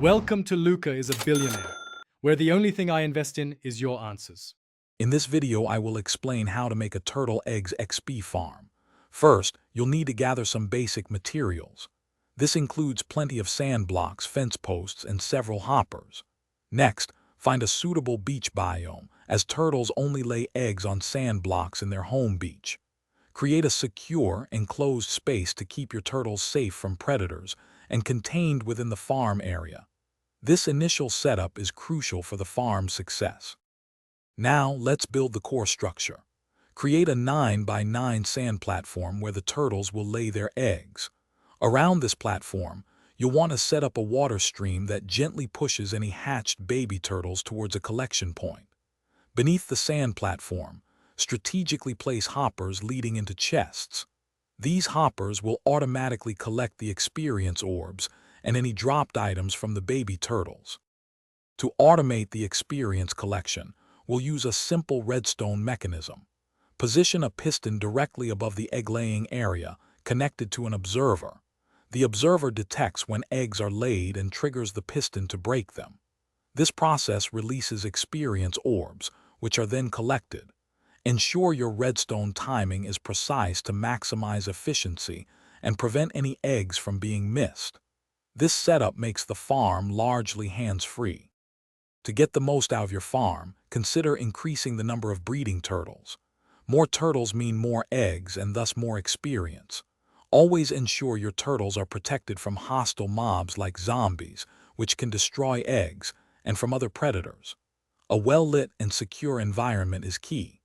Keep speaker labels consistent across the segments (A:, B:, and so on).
A: Welcome to Luca is a Billionaire, where the only thing I invest in is your answers.
B: In this video, I will explain how to make a turtle eggs XP farm. First, you'll need to gather some basic materials. This includes plenty of sand blocks, fence posts, and several hoppers. Next, find a suitable beach biome, as turtles only lay eggs on sand blocks in their home beach. Create a secure, enclosed space to keep your turtles safe from predators and contained within the farm area. This initial setup is crucial for the farm's success. Now, let's build the core structure. Create a 9 by 9 sand platform where the turtles will lay their eggs. Around this platform, you'll want to set up a water stream that gently pushes any hatched baby turtles towards a collection point. Beneath the sand platform, strategically place hoppers leading into chests. These hoppers will automatically collect the experience orbs and any dropped items from the baby turtles. To automate the experience collection, we'll use a simple redstone mechanism. Position a piston directly above the egg-laying area, connected to an observer. The observer detects when eggs are laid and triggers the piston to break them. This process releases experience orbs, which are then collected. Ensure your redstone timing is precise to maximize efficiency and prevent any eggs from being missed. This setup makes the farm largely hands-free. To get the most out of your farm, consider increasing the number of breeding turtles. More turtles mean more eggs and thus more experience. Always ensure your turtles are protected from hostile mobs like zombies, which can destroy eggs, and from other predators. A well-lit and secure environment is key.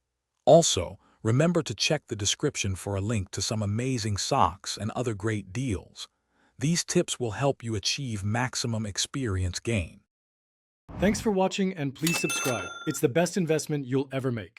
B: Also, remember to check the description for a link to some amazing socks and other great deals. These tips will help you achieve maximum experience gain.
A: Thanks for watching and please subscribe. It's the best investment you'll ever make.